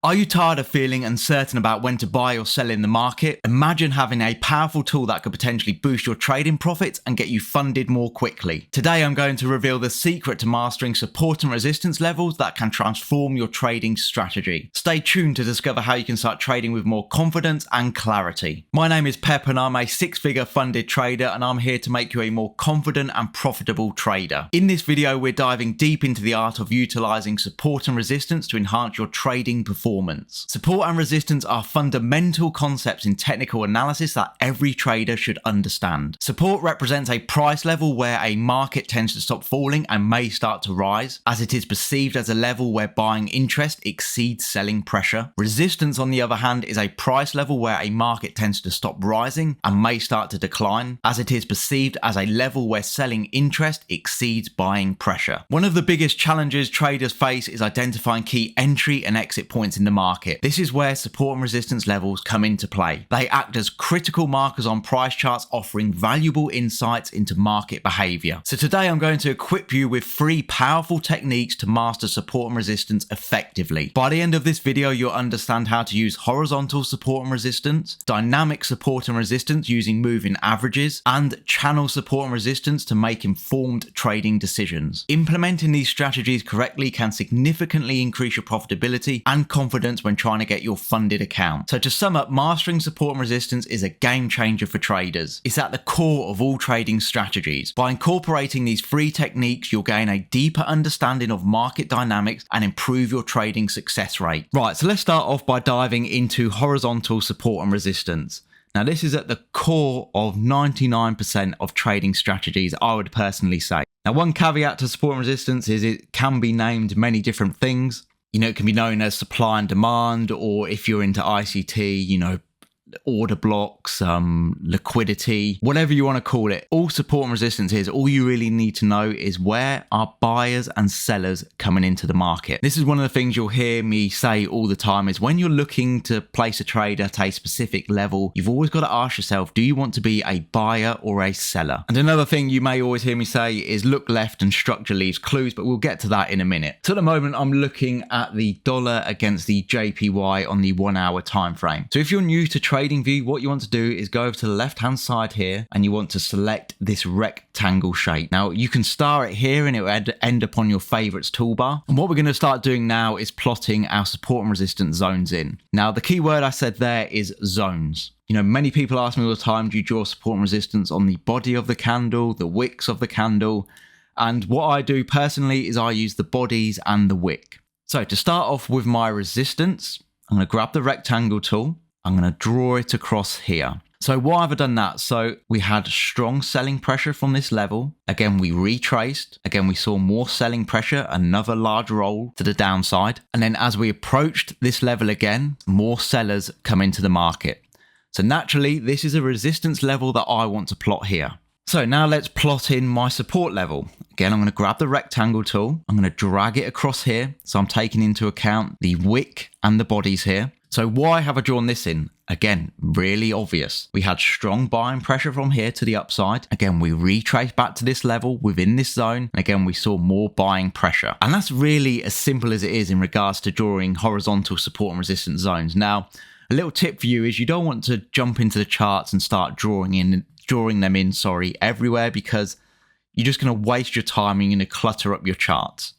Are you tired of feeling uncertain about when to buy or sell in the market? Imagine having a powerful tool that could potentially boost your trading profits and get you funded more quickly. Today I'm going to reveal the secret to mastering support and resistance levels that can transform your trading strategy. Stay tuned to discover how you can start trading with more confidence and clarity. My name is Pep and I'm a six-figure funded trader, and I'm here to make you a more confident and profitable trader. In this video we're diving deep into the art of utilizing support and resistance to enhance your trading performance. Support and resistance are fundamental concepts in technical analysis that every trader should understand. Support represents a price level where a market tends to stop falling and may start to rise, as it is perceived as a level where buying interest exceeds selling pressure. Resistance, on the other hand, is a price level where a market tends to stop rising and may start to decline, as it is perceived as a level where selling interest exceeds buying pressure. One of the biggest challenges traders face is identifying key entry and exit points in the market. This is where support and resistance levels come into play. They act as critical markers on price charts, offering valuable insights into market behavior. So today I'm going to equip you with 3 powerful techniques to master support and resistance effectively. By the end of this video, you'll understand how to use horizontal support and resistance, dynamic support and resistance using moving averages, and channel support and resistance to make informed trading decisions. Implementing these strategies correctly can significantly increase your profitability and confidence when trying to get your funded account. So to sum up, mastering support and resistance is a game changer for traders. It's at the core of all trading strategies. By incorporating these 3 techniques, you'll gain a deeper understanding of market dynamics and improve your trading success rate. Right, so let's start off by diving into horizontal support and resistance. Now, this is at the core of 99% of trading strategies, I would personally say. Now, one caveat to support and resistance is it can be named many different things. It can be known as supply and demand, or if you're into ICT, order blocks, liquidity, whatever you want to call it. All support and resistance is, all you really need to know is where are buyers and sellers coming into the market. This is one of the things you'll hear me say all the time, is when you're looking to place a trade at a specific level, you've always got to ask yourself, do you want to be a buyer or a seller? And another thing you may always hear me say is look left and structure leaves clues, but we'll get to that in a minute. So at the moment, I'm looking at the dollar against the JPY on the 1 hour time frame. So if you're new to trading view, what you want to do is go over to the left hand side here and you want to select this rectangle shape. Now you can star it here and it will end up on your favorites toolbar. And what we're going to start doing now is plotting our support and resistance zones in. Now the key word I said there is zones. Many people ask me all the time, do you draw support and resistance on the body of the candle, the wicks of the candle? And what I do personally is I use the bodies and the wick. So to start off with my resistance, I'm going to grab the rectangle tool. I'm going to draw it across here. So why have I done that? So we had strong selling pressure from this level. Again, we retraced. Again, we saw more selling pressure, another large roll to the downside. And then as we approached this level again, more sellers come into the market. So naturally, this is a resistance level that I want to plot here. So now let's plot in my support level. Again, I'm going to grab the rectangle tool. I'm going to drag it across here. So I'm taking into account the wick and the bodies here. So why have I drawn this in? Again, really obvious. We had strong buying pressure from here to the upside. Again, we retraced back to this level within this zone. And again, we saw more buying pressure. And that's really as simple as it is in regards to drawing horizontal support and resistance zones. Now, a little tip for you is you don't want to jump into the charts and start drawing them in everywhere, because you're just going to waste your time and you're going to clutter up your charts.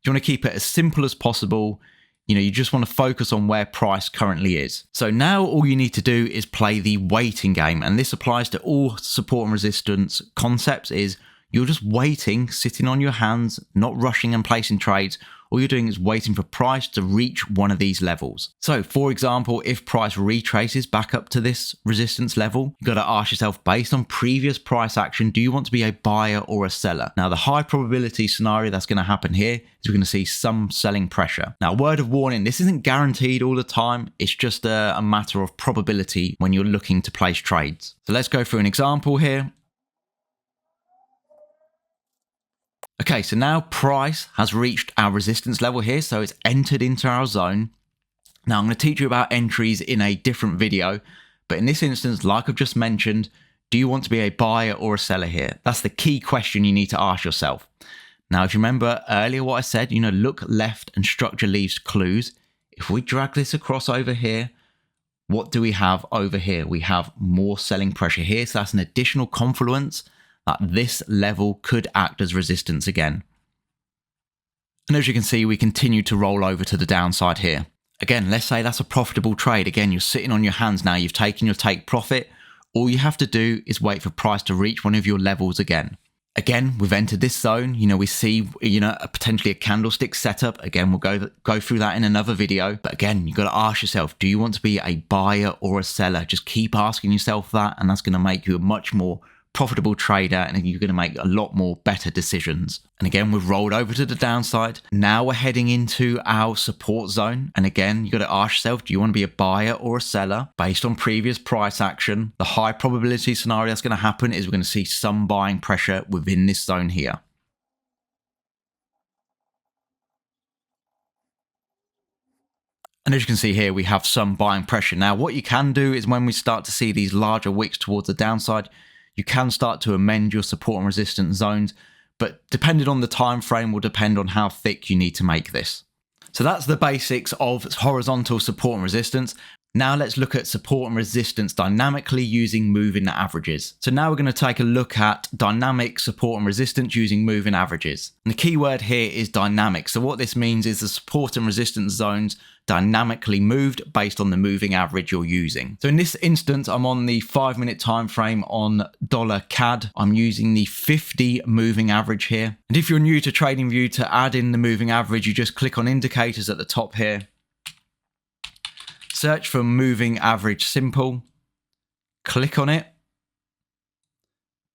You want to keep it as simple as possible. You just want to focus on where price currently is. So now all you need to do is play the waiting game. And this applies to all support and resistance concepts. Is you're just waiting, sitting on your hands, not rushing and placing trades. All you're doing is waiting for price to reach one of these levels. So for example, if price retraces back up to this resistance level, you've got to ask yourself, based on previous price action, do you want to be a buyer or a seller? Now the high probability scenario that's going to happen here is we're going to see some selling pressure. Now, word of warning, this isn't guaranteed all the time. It's just a matter of probability when you're looking to place trades. So let's go through an example here. Okay, so now price has reached our resistance level here, so it's entered into our zone. Now I'm going to teach you about entries in a different video, but in this instance, like I've just mentioned, do you want to be a buyer or a seller here? That's the key question you need to ask yourself. Now, if you remember earlier what I said, look left and structure leaves clues. If we drag this across over here, what do we have over here? We have more selling pressure here. So that's an additional confluence that this level could act as resistance again. And as you can see, we continue to roll over to the downside here. Again, let's say that's a profitable trade. Again, you're sitting on your hands now. You've taken your take profit. All you have to do is wait for price to reach one of your levels again. Again, we've entered this zone. We see, potentially a candlestick setup. Again, we'll go through that in another video. But again, you've got to ask yourself, do you want to be a buyer or a seller? Just keep asking yourself that, and that's going to make you a much more profitable trader, and you're going to make a lot more better decisions. And again, we've rolled over to the downside. Now we're heading into our support zone. And again, you got to ask yourself, do you want to be a buyer or a seller based on previous price action? The high probability scenario that's going to happen is we're going to see some buying pressure within this zone here. And as you can see here, we have some buying pressure. Now, what you can do is when we start to see these larger wicks towards the downside, you can start to amend your support and resistance zones, but depending on the time frame will depend on how thick you need to make this. So that's the basics of horizontal support and resistance. Now let's look at support and resistance dynamically using moving averages. So now we're going to take a look at dynamic support and resistance using moving averages. And the key word here is dynamic. So what this means is the support and resistance zones dynamically moved based on the moving average you're using. So in this instance, I'm on the 5-minute time frame on dollar CAD. I'm using the 50 moving average here. And if you're new to TradingView, to add in the moving average, you just click on indicators at the top here. Search for moving average simple, click on it.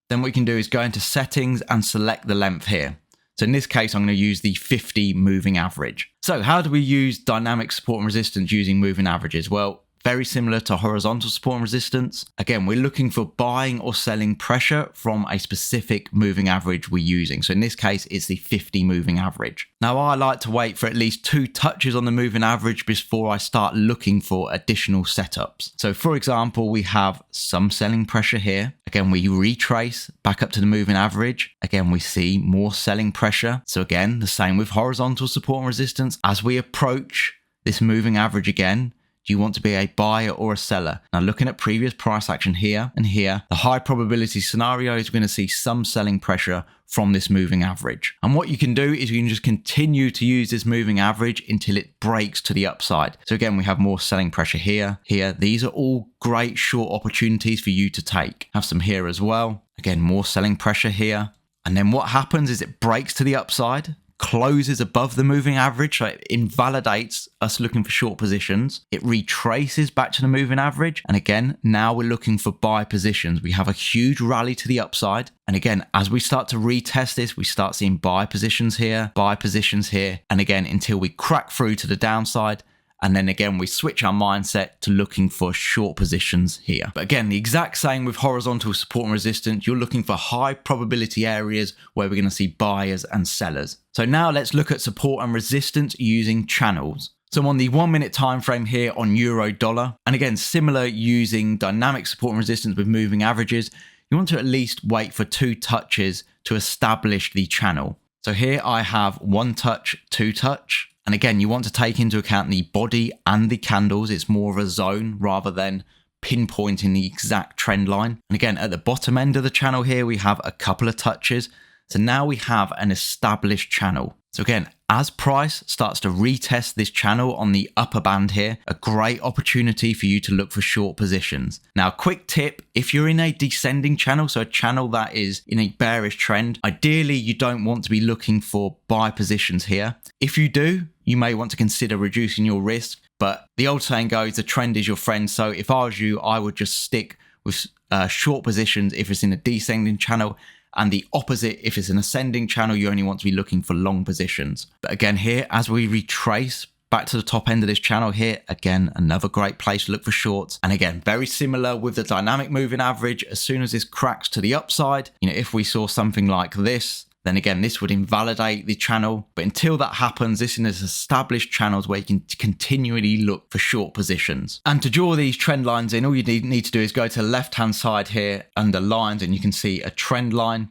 Then what you can do is go into settings and select the length here. So in this case, I'm going to use the 50 moving average. So how do we use dynamic support and resistance using moving averages? Well, very similar to horizontal support and resistance. Again, we're looking for buying or selling pressure from a specific moving average we're using. So in this case, it's the 50 moving average. Now, I like to wait for at least 2 touches on the moving average before I start looking for additional setups. So for example, we have some selling pressure here. Again, we retrace back up to the moving average. Again, we see more selling pressure. So again, the same with horizontal support and resistance. As we approach this moving average again, do you want to be a buyer or a seller? Now, looking at previous price action here and here, the high probability scenario is going to see some selling pressure from this moving average. And what you can do is you can just continue to use this moving average until it breaks to the upside. So again, we have more selling pressure here, here. These are all great short opportunities for you to take. Have some here as well. Again, more selling pressure here. And then what happens is it breaks to the upside, closes above the moving average, so it invalidates us looking for short positions. It retraces back to the moving average, and again, now we're looking for buy positions. We have a huge rally to the upside, and again, as we start to retest this, we start seeing buy positions here, and again, until we crack through to the downside. And then again, we switch our mindset to looking for short positions here. But again, the exact same with horizontal support and resistance. You're looking for high probability areas where we're going to see buyers and sellers. So now let's look at support and resistance using channels. So I'm on the 1-minute time frame here on euro dollar. And again, similar using dynamic support and resistance with moving averages, you want to at least wait for 2 touches to establish the channel. So here I have 1 touch, 2 touch. And again, you want to take into account the body and the candles. It's more of a zone rather than pinpointing the exact trend line. And again, at the bottom end of the channel here, we have a couple of touches. So now we have an established channel. So again, as price starts to retest this channel on the upper band here, a great opportunity for you to look for short positions. Now, quick tip, if you're in a descending channel, so a channel that is in a bearish trend, ideally you don't want to be looking for buy positions here. If you do, you may want to consider reducing your risk, but the old saying goes, the trend is your friend. So if I was you, I would just stick with short positions if it's in a descending channel. And the opposite, if it's an ascending channel, you only want to be looking for long positions. But again, here, as we retrace back to the top end of this channel here, again, another great place to look for shorts. And again, very similar with the dynamic moving average. As soon as this cracks to the upside, if we saw something like this, then again, this would invalidate the channel. But until that happens, this is established channels where you can continually look for short positions. And to draw these trend lines in, all you need to do is go to the left-hand side here under lines, and you can see a trend line.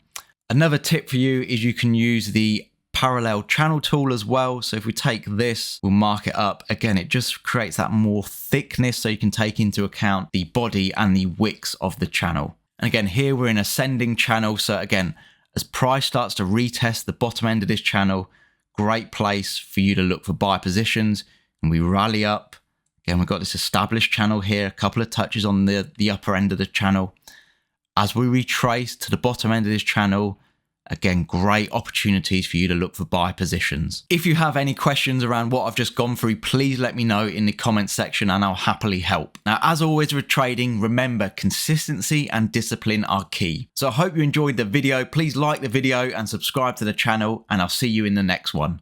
Another tip for you is you can use the parallel channel tool as well. So if we take this, we'll mark it up. Again, it just creates that more thickness so you can take into account the body and the wicks of the channel. And again, here we're in ascending channel. So again, as price starts to retest the bottom end of this channel, great place for you to look for buy positions. And we rally up. Again, we've got this established channel here, a couple of touches on the upper end of the channel. As we retrace to the bottom end of this channel, again, great opportunities for you to look for buy positions. If you have any questions around what I've just gone through, please let me know in the comments section and I'll happily help. Now, as always with trading, remember consistency and discipline are key. So I hope you enjoyed the video. Please like the video and subscribe to the channel, and I'll see you in the next one.